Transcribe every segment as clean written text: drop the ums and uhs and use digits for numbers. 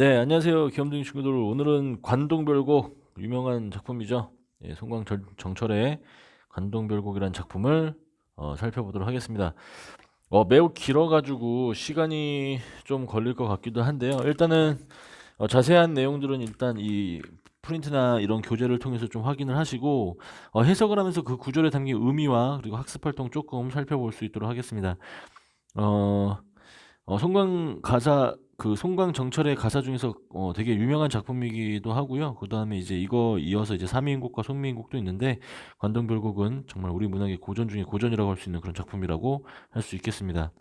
네, 안녕하세요. 귀염둥이 친구들. 오늘은 관동별곡 유명한 작품이죠. 예, 정철의 관동별곡이라는 작품을 살펴보도록 하겠습니다. 매우 길어가지고 시간이 좀 걸릴 것 같기도 한데요. 일단은 자세한 내용들은 일단 이 프린트나 이런 교재를 통해서 좀 확인을 하시고 해석을 하면서 그 구절에 담긴 의미와 그리고 학습 활동 조금 살펴볼 수 있도록 하겠습니다. 어, 송광정철의 가사 중에서 되게 유명한 작품이기도 하고요. 그다음에 이제 이거 이어서 이제 삼위인곡과 송미인곡도 있는데 관동별곡은 정말 우리 문학의 고전 중에 고전이라고 할 수 있는 그런 작품이라고 할 수 있겠습니다.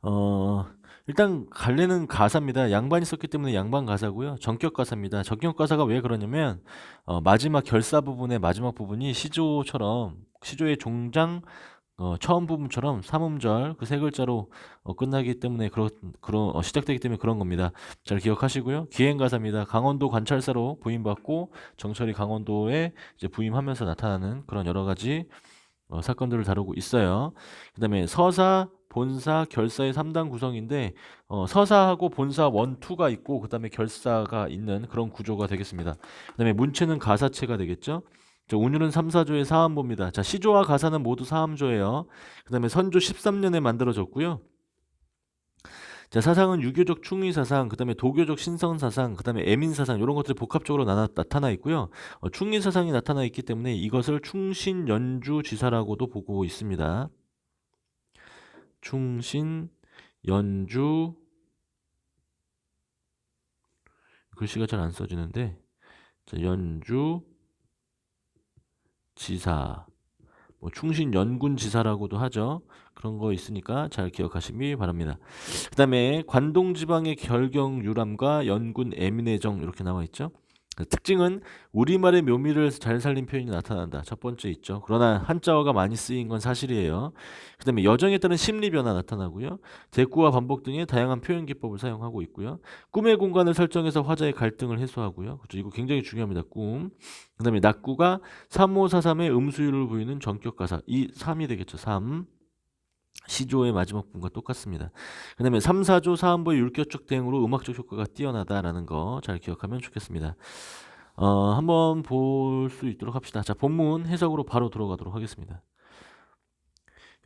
어, 일단 갈래는 가사입니다. 양반이 썼기 때문에 양반 가사고요. 전격 가사입니다. 전격 가사가 왜 그러냐면 마지막 결사 부분의 마지막 부분이 시조의 종장 처음 부분처럼 삼음절 그 세 글자로 끝나기 때문에 시작되기 때문에 그런 겁니다. 잘 기억하시고요. 기행가사입니다. 강원도 관찰사로 부임받고 정철이 강원도에 이제 부임하면서 나타나는 그런 여러 가지 사건들을 다루고 있어요. 그다음에 서사, 본사, 결사의 3단 구성인데 서사하고 본사 1, 2가 있고 그다음에 결사가 있는 그런 구조가 되겠습니다. 그다음에 문체는 가사체가 되겠죠. 자, 운율은 3, 4조의 사음보입니다. 자, 시조와 가사는 모두 사음조예요. 그다음에 선조 13년에 만들어졌고요. 자, 사상은 유교적 충의사상, 그다음에 도교적 신선사상, 그다음에 애민사상 이런 것들이 복합적으로 나타나 있고요. 충의사상이 나타나 있기 때문에 이것을 충신연주지사라고도 보고 있습니다. 충신, 연주, 글씨가 잘 안 써지는데, 자, 연주, 지사, 충신 연군지사라고도 하죠. 그런 거 있으니까 잘 기억하시기 바랍니다. 그 다음에 관동지방의 결경 유람과 연군 애민의정 이렇게 나와 있죠. 특징은 우리말의 묘미를 잘 살린 표현이 나타난다. 첫 번째 있죠. 그러나 한자어가 많이 쓰인 건 사실이에요. 그 다음에 여정에 따른 심리 변화 나타나고요. 대꾸와 반복 등의 다양한 표현 기법을 사용하고 있고요. 꿈의 공간을 설정해서 화자의 갈등을 해소하고요. 그렇죠. 이거 굉장히 중요합니다. 꿈. 그 다음에 낙구가 3543의 음수율을 보이는 전격 가사. 이 3이 되겠죠. 3. 시조의 마지막 부분과 똑같습니다. 그 다음에 3, 4조 사음보의 율격적 대응으로 음악적 효과가 뛰어나다라는 거 잘 기억하면 좋겠습니다. 한번 볼 수 있도록 합시다. 자, 본문 해석으로 바로 들어가도록 하겠습니다.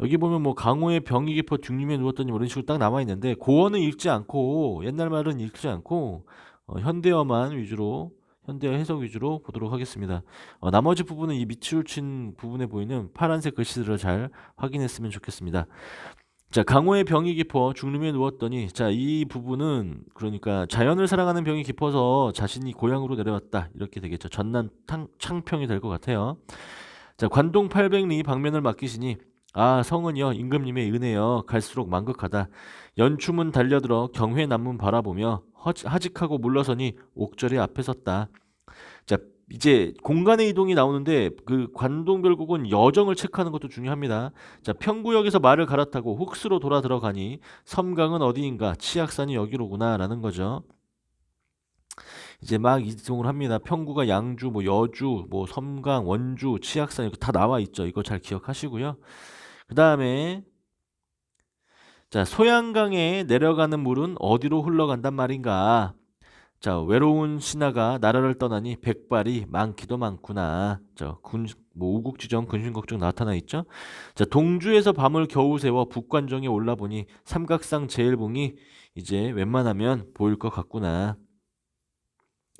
여기 보면 강호의 병이 깊어 뒷림에 누웠더니 이런 식으로 딱 나와 있는데 고어는 읽지 않고 옛날 말은 읽지 않고 현대어만 위주로 현대어 해석 위주로 보도록 하겠습니다. 나머지 부분은 이 밑줄 친 부분에 보이는 파란색 글씨들을 잘 확인했으면 좋겠습니다. 자, 강호의 병이 깊어 죽름에 누웠더니 자, 이 부분은 그러니까 자연을 사랑하는 병이 깊어서 자신이 고향으로 내려왔다. 이렇게 되겠죠. 전남 창평이 될 것 같아요. 자, 관동 800리 방면을 맡기시니 아, 성은여 임금님의 은혜여 갈수록 만극하다. 연춤은 달려들어 경회 남문 바라보며 하직하고 물러서니 옥절의 앞에 섰다. 자, 이제 공간의 이동이 나오는데 그 관동별곡은 여정을 체크하는 것도 중요합니다. 자, 평구역에서 말을 갈아타고 훅스로 돌아 들어가니 섬강은 어디인가 치악산이 여기로구나라는 거죠. 이제 막 이동을 합니다. 평구가 양주, 여주, 섬강, 원주, 치악산 이렇게 다 나와 있죠. 이거 잘 기억하시고요. 그 다음에 자, 소양강에 내려가는 물은 어디로 흘러간단 말인가? 자, 외로운 신하가 나라를 떠나니 백발이 많기도 많구나. 우국지정 근심걱정 나타나 있죠. 자, 동주에서 밤을 겨우 새워 북관정에 올라보니 삼각상 제일봉이 이제 웬만하면 보일 것 같구나.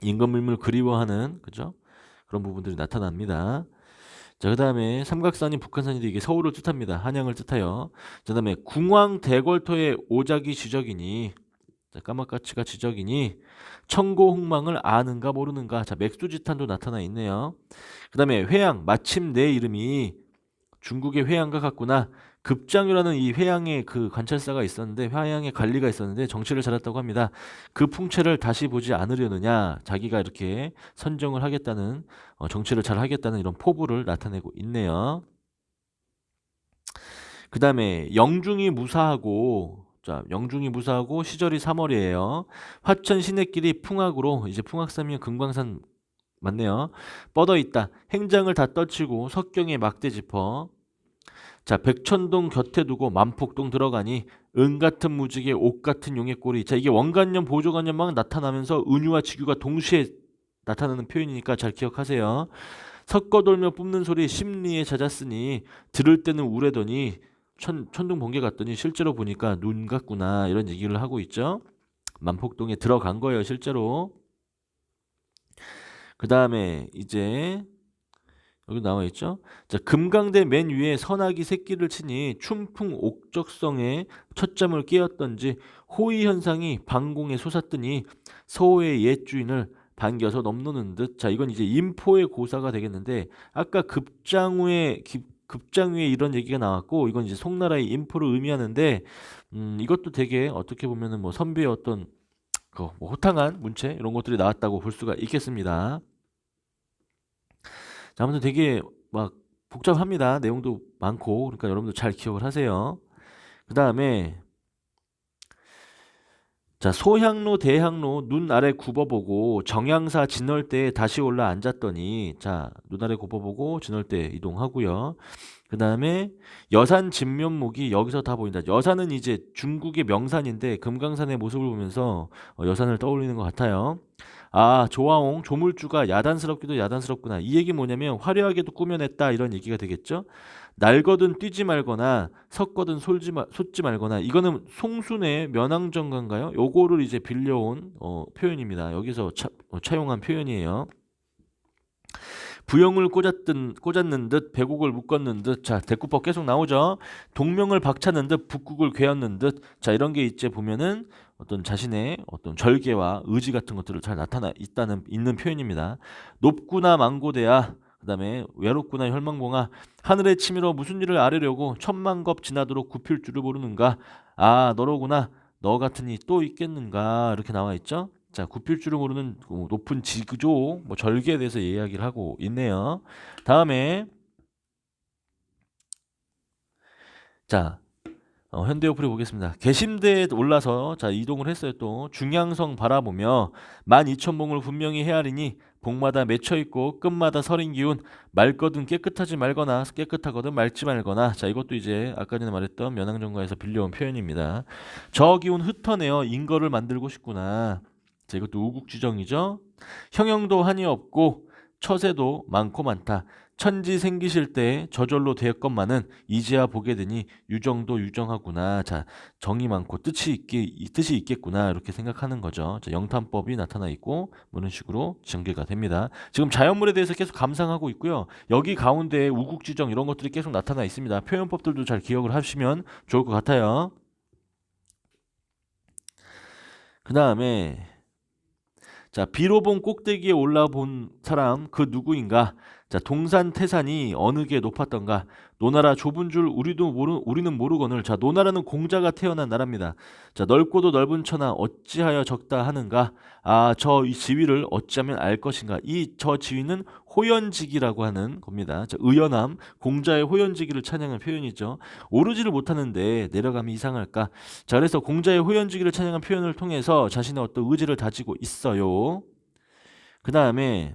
임금님을 그리워하는 그죠? 그런 부분들이 나타납니다. 자, 그 다음에 삼각산이 북한산인데 이게 서울을 뜻합니다. 한양을 뜻하여. 자, 그 다음에 궁왕 대궐터의 오작이 지적이니 자, 까마까치가 지적이니 청고홍망을 아는가 모르는가. 자, 맥수지탄도 나타나 있네요. 그 다음에 회양 마침 내 이름이 중국의 회양과 같구나. 급장유라는 이 회양의 그 관찰사가 있었는데 회양의 관리가 있었는데 정치를 잘했다고 합니다. 그 풍채를 다시 보지 않으려느냐. 자기가 이렇게 선정을 하겠다는 정치를 잘 하겠다는 이런 포부를 나타내고 있네요. 그 다음에 영중이 무사하고 시절이 3월이에요. 화천 시내길이 풍악으로 이제 풍악산이면 금광산 맞네요. 뻗어 있다. 행장을 다 떨치고 석경에 막대 짚어 자, 백천동 곁에 두고 만폭동 들어가니 은 같은 무지개 옥 같은 용의 꼬리. 자, 이게 원관념 보조관념 막 나타나면서 은유와 직유가 동시에 나타나는 표현이니까 잘 기억하세요. 섞어돌며 뿜는 소리 심리에 잦았으니 들을 때는 우레더니 천둥 번개 같더니 실제로 보니까 눈 같구나, 이런 얘기를 하고 있죠. 만폭동에 들어간 거예요, 실제로. 그 다음에 이제 여기 나와 있죠. 자, 금강대 맨 위에 선악이 새끼를 치니 춘풍 옥적성에 첫잠을 깨었던지 호의 현상이 방공에 솟았더니 서호의 옛 주인을 반겨서 넘노는 듯. 자, 이건 이제 인포의 고사가 되겠는데, 아까 급장후에 이런 얘기가 나왔고, 이건 이제 송나라의 인포를 의미하는데, 이것도 되게 어떻게 보면은 뭐 선비의 어떤 뭐 호탕한 문체 이런 것들이 나왔다고 볼 수가 있겠습니다. 자, 아무튼 되게 막 복잡합니다. 내용도 많고. 그러니까 여러분들 잘 기억을 하세요. 그 다음에 자, 소향로 대향로 눈 아래 굽어보고 정향사 진월대에 다시 올라 앉았더니, 자, 눈 아래 굽어보고 진월대 이동하고요. 그 다음에 여산 진면목이 여기서 다 보인다. 여산은 이제 중국의 명산인데 금강산의 모습을 보면서 여산을 떠올리는 것 같아요. 아, 조화옹 조물주가 야단스럽기도 야단스럽구나. 이 얘기 뭐냐면 화려하게도 꾸며냈다, 이런 얘기가 되겠죠. 날거든 뛰지 말거나 섰거든 솟지 말거나. 이거는 송순의 면왕정가인가요? 요거를 이제 빌려온 표현입니다. 여기서 차용한 표현이에요. 부영을 꽂았는 듯 백옥을 묶었는 듯. 자, 대꾸법 계속 나오죠. 동명을 박차는 듯 북국을 괴었는 듯. 자, 이런 게 이제 보면은 어떤 자신의 어떤 절개와 의지 같은 것들을 잘 나타나 있는 표현입니다. 높구나 망고대야. 그다음에 외롭구나 혈망봉아. 하늘의 치밀어 무슨 일을 아뢰려고 천만겁 지나도록 굽힐 줄을 모르는가. 아, 너로구나. 너 같으니 또 있겠는가. 이렇게 나와 있죠. 자, 굽힐 줄을 모르는 높은 지조, 뭐 절개에 대해서 이야기를 하고 있네요. 다음에 자, 현대어플이 보겠습니다. 개심대에 올라서 자 이동을 했어요. 또 중양성 바라보며 12,000봉을 분명히 헤아리니 봉마다 맺혀 있고 끝마다 서린 기운. 맑거든 깨끗하지 말거나 깨끗하거든 맑지 말거나. 자, 이것도 이제 아까 전에 말했던 면왕정가에서 빌려온 표현입니다. 저 기운 흩어내어 인거를 만들고 싶구나. 자, 이것도 우국지정이죠. 형용도 한이 없고 처세도 많고 많다. 천지 생기실 때 저절로 되었건만은 이제야 보게 되니 유정도 유정하구나. 자, 정이 많고 뜻이 있겠구나, 이렇게 생각하는 거죠. 자, 영탄법이 나타나 있고 뭐 이런 식으로 전개가 됩니다. 지금 자연물에 대해서 계속 감상하고 있고요. 여기 가운데 우국지정 이런 것들이 계속 나타나 있습니다. 표현법들도 잘 기억을 하시면 좋을 것 같아요. 그 다음에 자, 비로봉 꼭대기에 올라본 사람 그 누구인가? 자, 동산 태산이 어느 게 높았던가? 노나라 좁은 줄 우리는 모르거늘. 자, 노나라는 공자가 태어난 나라입니다. 자, 넓고도 넓은 천하 어찌하여 적다 하는가? 아, 저 이 지위를 어찌하면 알 것인가? 이 저 지위는 호연지기라고 하는 겁니다. 자, 의연함, 공자의 호연지기를 찬양한 표현이죠. 오르지를 못하는데 내려감이 이상할까? 자, 그래서 공자의 호연지기를 찬양한 표현을 통해서 자신의 어떤 의지를 다지고 있어요. 그 다음에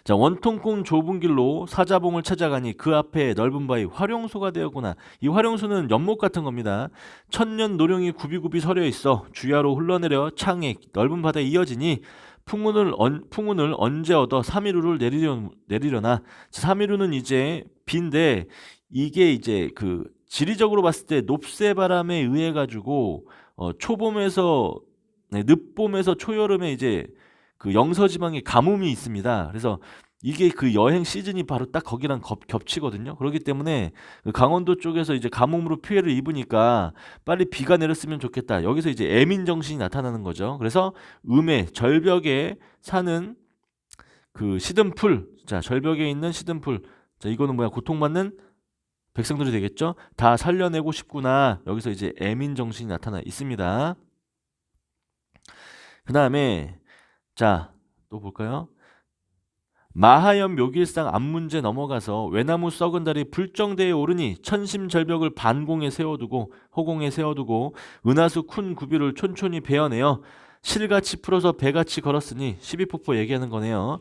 자, 원통공 좁은 길로 사자봉을 찾아가니 그 앞에 넓은 바위 활용소가 되었구나. 이 활용소는 연못 같은 겁니다. 천년 노령이 굽이굽이 서려 있어 주야로 흘러내려 창에 넓은 바다에 이어지니 풍운을 언제 얻어 삼일우를 내리려나. 삼일우는 이제 비인데, 이게 이제 그 지리적으로 봤을 때 높새바람에 의해 가지고 초봄에서 늦봄에서 초여름에 이제 그 영서지방에 가뭄이 있습니다. 그래서 이게 그 여행 시즌이 바로 딱 거기랑 겹치거든요. 그렇기 때문에 그 강원도 쪽에서 이제 가뭄으로 피해를 입으니까 빨리 비가 내렸으면 좋겠다. 여기서 이제 애민 정신이 나타나는 거죠. 그래서 절벽에 사는 그 시든풀, 자, 절벽에 있는 시든풀, 자, 이거는 뭐야, 고통받는 백성들이 되겠죠. 다 살려내고 싶구나. 여기서 이제 애민 정신이 나타나 있습니다. 그 다음에 자, 또 볼까요? 마하연 묘길상 앞문제 넘어가서 외나무 썩은 달이 불정대에 오르니 천심절벽을 반공에 세워두고 허공에 세워두고 은하수 큰 구비를 촌촌히 베어내어 실같이 풀어서 배같이 걸었으니 12폭포 얘기하는 거네요.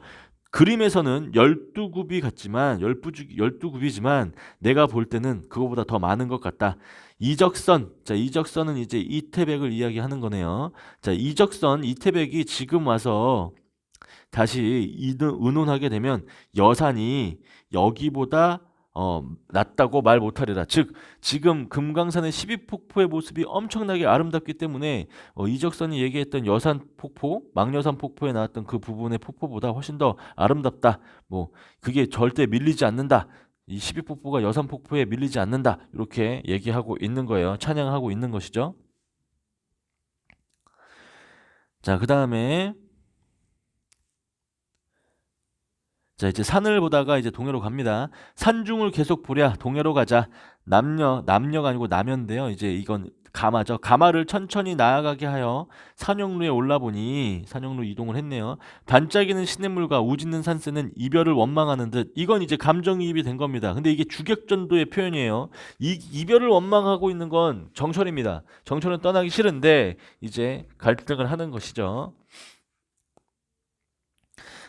그림에서는 12굽이 같지만 12굽이지만 내가 볼 때는 그거보다 더 많은 것 같다. 이적선. 자, 이적선은 이제 이태백을 이야기하는 거네요. 자, 이적선 이태백이 지금 와서 다시 의논하게 되면 여산이 여기보다 낫다고 말 못하리라. 즉 지금 금강산의 12폭포의 모습이 엄청나게 아름답기 때문에 이적선이 얘기했던 여산 폭포, 망여산 폭포에 나왔던 그 부분의 폭포보다 훨씬 더 아름답다. 뭐 그게 절대 밀리지 않는다. 이 12폭포가 여산 폭포에 밀리지 않는다. 이렇게 얘기하고 있는 거예요. 찬양하고 있는 것이죠. 자, 그다음에 자, 이제 산을 보다가 이제 동해로 갑니다. 산중을 계속 보랴 동해로 가자. 남녀가 아니고 남녀인데요. 이제 이건 가마죠. 가마를 천천히 나아가게 하여 산용루에 올라보니 산용루 이동을 했네요. 반짝이는 시냇물과 우짖는 산새는 이별을 원망하는 듯. 이건 이제 감정이입이 된 겁니다. 근데 이게 주객전도의 표현이에요. 이별을 원망하고 있는 건 정철입니다. 정철은 떠나기 싫은데 이제 갈등을 하는 것이죠.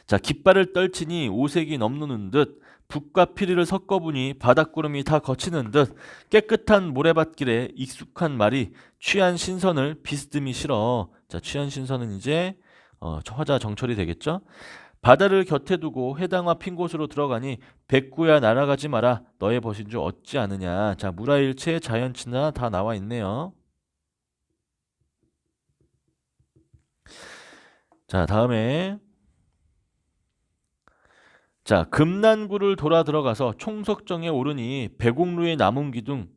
자, 깃발을 떨치니 오색이 넘누는 듯 붓과 피리를 섞어보니 바닷구름이 다 거치는 듯 깨끗한 모래밭길에 익숙한 말이 취한 신선을 비스듬히 실어. 자, 취한 신선은 이제 화자 정철이 되겠죠. 바다를 곁에 두고 해당화 핀 곳으로 들어가니 백구야 날아가지 마라 너의 벗인 줄 얻지 않으냐. 자, 무라일체 자연친화 다 나와 있네요. 자, 다음에 자, 금난구를 돌아 들어가서 총석정에 오르니 배곡루의 남은 기둥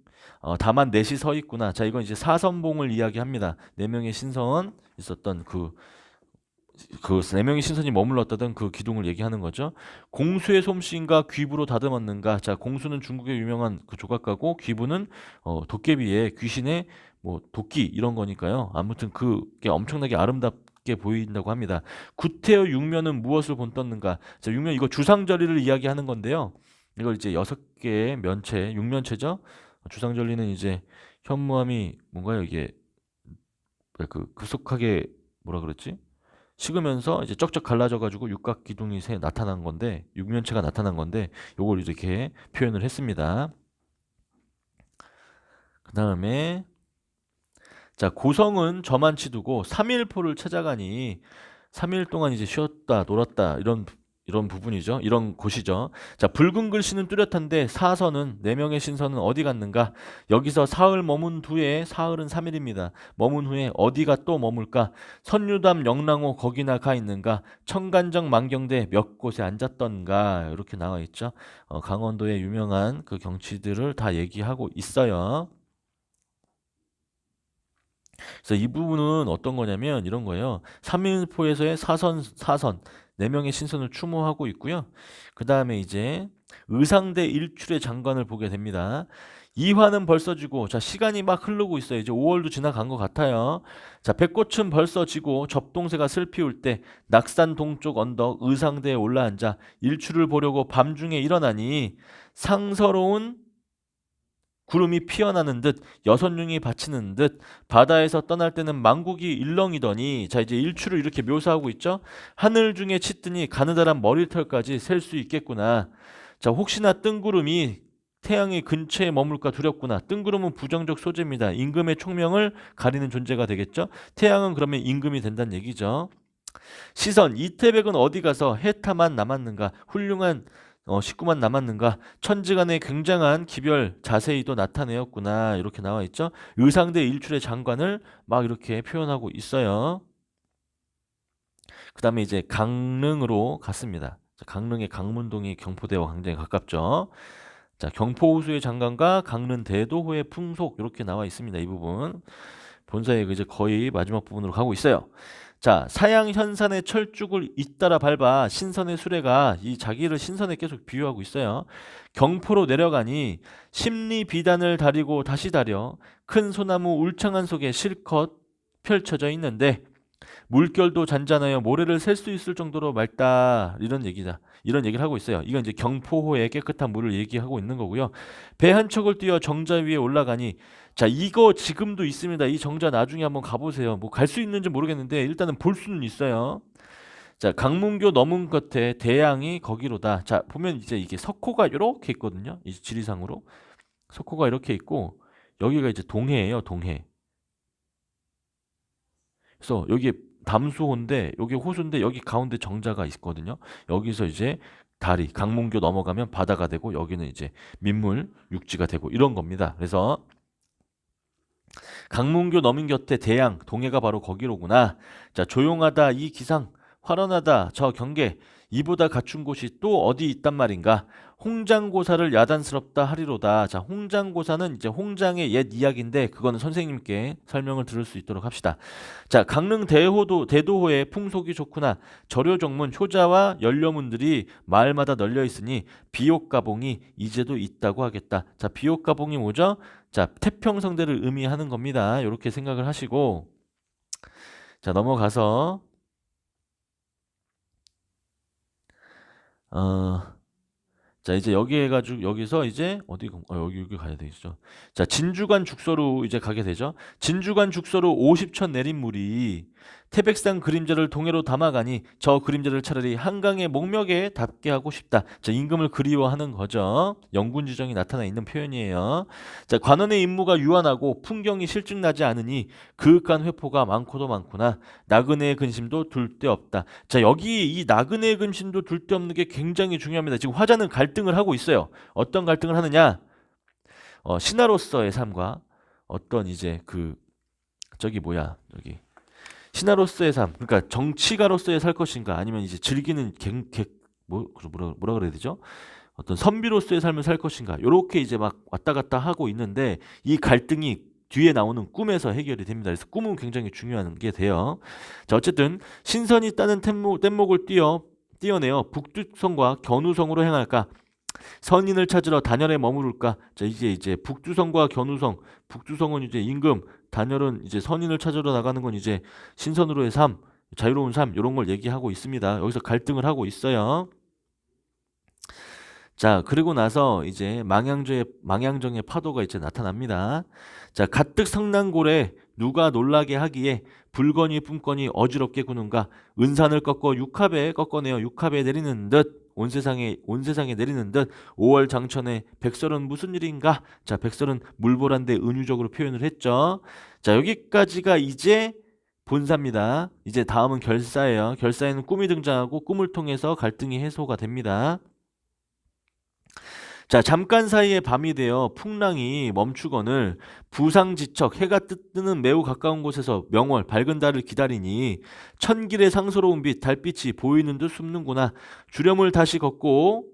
다만 넷이 서 있구나. 자, 이건 이제 사선봉을 이야기합니다. 네 명의 신선 있었던 그 네 명의 신선이 머물렀다던 그 기둥을 얘기하는 거죠. 공수의 솜씨인가 귀부로 다듬었는가. 자, 공수는 중국의 유명한 그 조각가고 귀부는 도깨비의 귀신의 뭐 도끼 이런 거니까요. 아무튼 그게 엄청나게 아름답게 보인다고 합니다. 구태여 육면은 무엇을 본떴는가. 자, 육면 이거 주상절리를 이야기하는 건데요. 이걸 이제 6개의 면체, 육면체죠. 주상절리는 이제 현무암이 뭔가요? 이게 그 급속하게 뭐라 그랬지? 식으면서 이제 쩍쩍 갈라져 가지고 육각 기둥이 나타난 건데 육면체가 나타난 건데 요걸 이렇게 표현을 했습니다. 그다음에 자, 고성은 저만치 두고 3일포를 찾아가니 3일 동안 이제 쉬었다 놀았다 이런 부분이죠. 이런 곳이죠. 자, 붉은 글씨는 뚜렷한데 사선은 네 명의 신선은 어디 갔는가? 여기서 사흘 머문 후에 사흘은 3일입니다. 머문 후에 어디가 또 머물까? 선유담 영랑호 거기나 가 있는가? 청간정 만경대 몇 곳에 앉았던가? 이렇게 나와 있죠. 강원도의 유명한 그 경치들을 다 얘기하고 있어요. 그래서 이 부분은 어떤 거냐면 이런 거예요. 3일포에서의 사선 4명의 신선을 추모하고 있고요. 그 다음에 이제 의상대 일출의 장관을 보게 됩니다. 2화는 벌써 지고 자, 시간이 막 흐르고 있어요. 이제 5월도 지나간 것 같아요. 자, 백꽃은 벌써 지고 접동새가 슬피울 때 낙산 동쪽 언덕 의상대에 올라앉아 일출을 보려고 밤중에 일어나니 상서로운 구름이 피어나는 듯 여선융이 받치는 듯 바다에서 떠날 때는 망국이 일렁이더니. 자, 이제 일출을 이렇게 묘사하고 있죠. 하늘 중에 짙으니 가느다란 머리털까지 셀 수 있겠구나. 자, 혹시나 뜬구름이 태양의 근처에 머물까 두렵구나. 뜬구름은 부정적 소재입니다. 임금의 총명을 가리는 존재가 되겠죠. 태양은 그러면 임금이 된다는 얘기죠. 시선 이태백은 어디 가서 해타만 남았는가. 훌륭한 식구만 남았는가. 천지간의 굉장한 기별 자세히도 나타내었구나. 이렇게 나와 있죠. 의상대 일출의 장관을 막 이렇게 표현하고 있어요. 그 다음에 이제 강릉으로 갔습니다. 강릉의 강문동이 경포대와 굉장히 가깝죠. 자, 경포호수의 장관과 강릉 대도호의 풍속 이렇게 나와 있습니다. 이 부분 본사의 이제 거의 마지막 부분으로 가고 있어요. 자, 사양현산의 철쭉을 잇따라 밟아 신선의 수레가 이 자기를 신선에 계속 비유하고 있어요. 경포로 내려가니 십리 비단을 다리고 다시 다려 큰 소나무 울창한 속에 실컷 펼쳐져 있는데 물결도 잔잔하여 모래를 셀 수 있을 정도로 맑다. 이런 얘기다. 이런 얘기를 하고 있어요. 이건 이제 경포호의 깨끗한 물을 얘기하고 있는 거고요. 배 한 척을 뛰어 정자 위에 올라가니 자, 이거 지금도 있습니다. 이 정자 나중에 한번 가보세요. 뭐 갈 수 있는지 모르겠는데 일단은 볼 수는 있어요. 자, 강문교 넘은 겉에 대양이 거기로다. 자, 보면 이제 이게 석호가 이렇게 있거든요. 이 지리상으로 석호가 이렇게 있고 여기가 이제 동해예요. 동해. 그래서 여기 담수호인데 여기 호수인데 여기 가운데 정자가 있거든요. 여기서 이제 다리 강문교 넘어가면 바다가 되고 여기는 이제 민물 육지가 되고 이런 겁니다. 그래서 강문교 넘은 곁에 대양 동해가 바로 거기로구나. 자, 조용하다 이 기상, 활원하다 저 경계, 이보다 갖춘 곳이 또 어디 있단 말인가. 홍장고사를 야단스럽다 하리로다. 자, 홍장고사는 이제 홍장의 옛 이야기인데 그거는 선생님께 설명을 들을 수 있도록 합시다. 자, 강릉 대도호의 풍속이 좋구나. 절효정문 효자와 연료문들이 마을마다 널려 있으니 비옥가봉이 이제도 있다고 하겠다. 자, 비옥가봉이 뭐죠? 자, 태평성대를 의미하는 겁니다. 이렇게 생각을 하시고, 자, 넘어가서, 어, 자, 이제 여기 해가지고, 여기서 이제, 여기 가야 되겠죠. 자, 진주관 죽서로 이제 가게 되죠. 진주관 죽서로 50천 내린 물이 태백산 그림자를 동해로 담아가니 저 그림자를 차라리 한강의 목멱에 닿게 하고 싶다. 자, 임금을 그리워하는 거죠. 영군지정이 나타나 있는 표현이에요. 자, 관원의 임무가 유한하고 풍경이 실증나지 않으니 그윽한 회포가 많고도 많구나. 나그네의 근심도 둘 데 없다. 자, 여기 이 나그네의 근심도 둘 데 없는 게 굉장히 중요합니다. 지금 화자는 갈등을 하고 있어요. 어떤 갈등을 하느냐? 신하로서의 삶과 어떤 이제 저기 뭐야, 저기 신하로서의 삶, 그러니까 정치가로서의 살 것인가, 아니면 이제 즐기는 뭐라 그래야 되죠? 어떤 선비로서의 삶을 살 것인가, 요렇게 이제 막 왔다 갔다 하고 있는데 이 갈등이 뒤에 나오는 꿈에서 해결이 됩니다. 그래서 꿈은 굉장히 중요한 게 돼요. 자, 어쨌든 신선이 따는 뗏목을 띄어내어 북두성과 견우성으로 행할까? 선인을 찾으러 단열에 머무를까? 자, 이제 북두성과 견우성, 북두성은 이제 임금, 단열은 이제 선인을 찾으러 나가는 건 이제 신선으로의 삶, 자유로운 삶 이런 걸 얘기하고 있습니다. 여기서 갈등을 하고 있어요. 자, 그리고 나서 이제 망양정의 파도가 이제 나타납니다. 자, 가뜩 성난골에 누가 놀라게 하기에 불거니 뿜거니 어지럽게 구는가. 은산을 꺾어내어 육합에 내리는 듯 온 세상에 내리는 듯 5월 장천에 백설은 무슨 일인가. 자, 백설은 물보란데 은유적으로 표현을 했죠. 자, 여기까지가 이제 본사입니다. 이제 다음은 결사예요. 결사에는 꿈이 등장하고 꿈을 통해서 갈등이 해소가 됩니다. 자, 잠깐 사이에 밤이 되어 풍랑이 멈추거늘 부상지척 해가 뜨는 매우 가까운 곳에서 명월 밝은 달을 기다리니 천길의 상서로운 빛 달빛이 보이는 듯 숨는구나. 주렴을 다시 걷고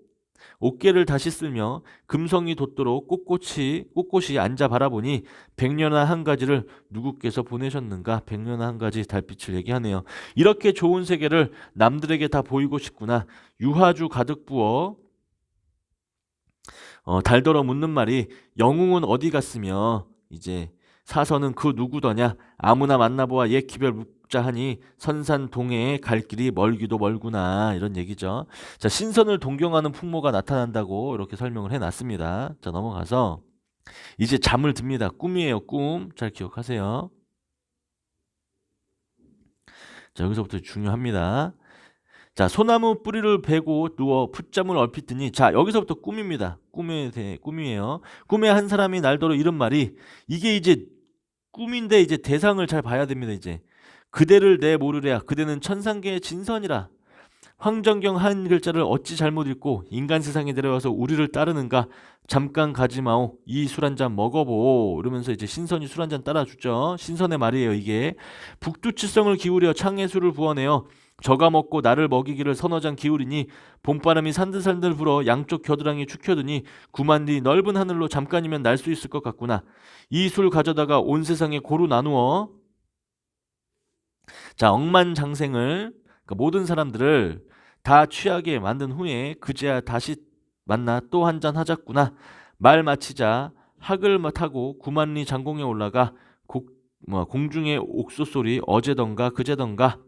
옷개를 다시 쓸며 금성이 돋도록 꼿꼿이 앉아 바라보니 백년아 한 가지를 누구께서 보내셨는가. 백년아 한 가지 달빛을 얘기하네요. 이렇게 좋은 세계를 남들에게 다 보이고 싶구나. 유화주 가득 부어 달더러 묻는 말이 영웅은 어디 갔으며 이제 사서는 그 누구더냐. 아무나 만나보아 옛 기별 묻자 하니 선산 동해에 갈 길이 멀기도 멀구나. 이런 얘기죠. 자, 신선을 동경하는 풍모가 나타난다고 이렇게 설명을 해놨습니다. 자, 넘어가서 이제 잠을 듭니다. 꿈이에요. 꿈. 잘 기억하세요. 자, 여기서부터 중요합니다. 자, 소나무 뿌리를 베고 누워 풋잠을 얼핏 드니, 자, 여기서부터 꿈입니다. 꿈이에요. 꿈에 한 사람이 날더러 이런 말이, 이게 이제 꿈인데 이제 대상을 잘 봐야 됩니다. 이제 그대를 내 모르랴. 그대는 천상계의 진선이라. 황정경 한 글자를 어찌 잘못 읽고 인간 세상에 내려와서 우리를 따르는가. 잠깐 가지마오. 이 술 한 잔 먹어보. 이러면서 이제 신선이 술 한 잔 따라주죠. 신선의 말이에요. 이게 북두칠성을 기울여 창에 술을 부어내어 저가 먹고 나를 먹이기를 서너 잔 기울이니 봄바람이 산들산들 불어 양쪽 겨드랑이 축혀드니 구만 뒤 넓은 하늘로 잠깐이면 날 수 있을 것 같구나. 이 술 가져다가 온 세상에 고루 나누어, 자, 억만장생을, 그러니까 모든 사람들을 다 취하게 만든 후에 그제야 다시 만나 또 한 잔 하자꾸나. 말 마치자 학을 타고 구만리 장공에 올라가 공중의 옥소 소리 어제던가 그제던가.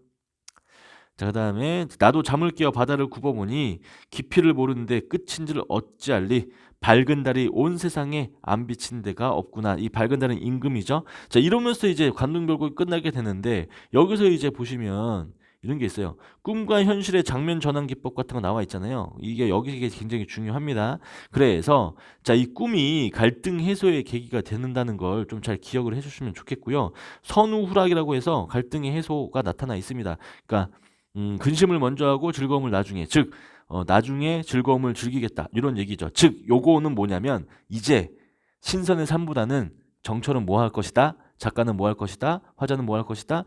자, 그 다음에 나도 잠을 깨어 바다를 굽어보니 깊이를 모르는데 끝인 줄 어찌알리. 밝은 달이 온 세상에 안 비친 데가 없구나. 이 밝은 달은 임금이죠. 자, 이러면서 이제 관동별곡이 끝나게 되는데 여기서 이제 보시면 이런 게 있어요. 꿈과 현실의 장면 전환 기법 같은 거 나와 있잖아요. 이게 여기에 굉장히 중요합니다. 그래서 자, 이 꿈이 갈등 해소의 계기가 되는다는 걸 좀 잘 기억을 해주시면 좋겠고요. 선우후락이라고 해서 갈등의 해소가 나타나 있습니다. 그러니까 근심을 먼저 하고 즐거움을 나중에, 즉 나중에 즐거움을 즐기겠다 이런 얘기죠. 즉 요거는 뭐냐면 이제 신선의 삶보다는 정철은 뭐 할 것이다, 작가는 뭐 할 것이다, 화자는 뭐 할 것이다,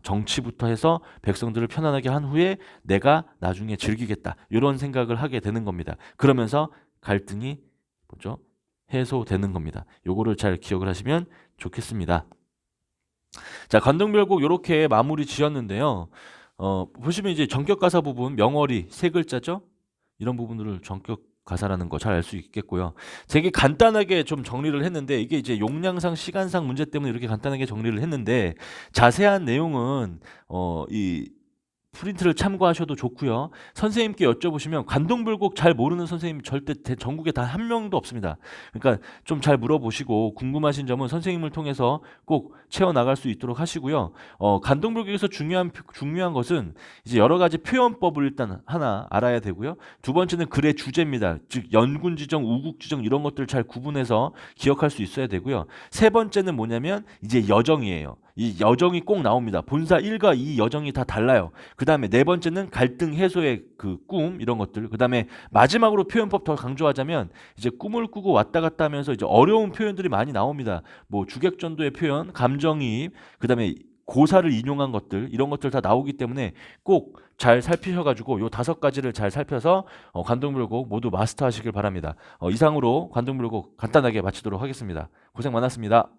정치부터 해서 백성들을 편안하게 한 후에 내가 나중에 즐기겠다 이런 생각을 하게 되는 겁니다. 그러면서 갈등이 뭐죠? 해소되는 겁니다. 요거를 잘 기억을 하시면 좋겠습니다. 자, 관동별곡 이렇게 마무리 지었는데요. 보시면 이제 전격 가사 부분 명어리 세 글자죠? 이런 부분들을 전격 가사라는 거 잘 알 수 있겠고요. 되게 간단하게 좀 정리를 했는데 이게 이제 용량상 시간상 문제 때문에 이렇게 간단하게 정리를 했는데 자세한 내용은 이 프린트를 참고하셔도 좋고요. 선생님께 여쭤보시면 관동불곡 잘 모르는 선생님 절대 전국에 단 한 명도 없습니다. 그러니까 좀 잘 물어보시고 궁금하신 점은 선생님을 통해서 꼭 채워나갈 수 있도록 하시고요. 관동불곡에서 중요한 것은 이제 여러 가지 표현법을 일단 하나 알아야 되고요. 두 번째는 글의 주제입니다. 즉 연군지정, 우국지정 이런 것들을 잘 구분해서 기억할 수 있어야 되고요. 세 번째는 뭐냐면 이제 여정이에요. 이 여정이 꼭 나옵니다. 본사 1과 2 여정이 다 달라요. 그 다음에 네 번째는 갈등 해소의 그 꿈 이런 것들. 그 다음에 마지막으로 표현법 더 강조하자면 이제 꿈을 꾸고 왔다 갔다 하면서 이제 어려운 표현들이 많이 나옵니다. 뭐 주객전도의 표현, 감정이입, 그 다음에 고사를 인용한 것들 이런 것들 다 나오기 때문에 꼭 잘 살피셔가지고 요 5가지를 잘 살펴서 관동불곡 모두 마스터하시길 바랍니다. 이상으로 관동불곡 간단하게 마치도록 하겠습니다. 고생 많았습니다.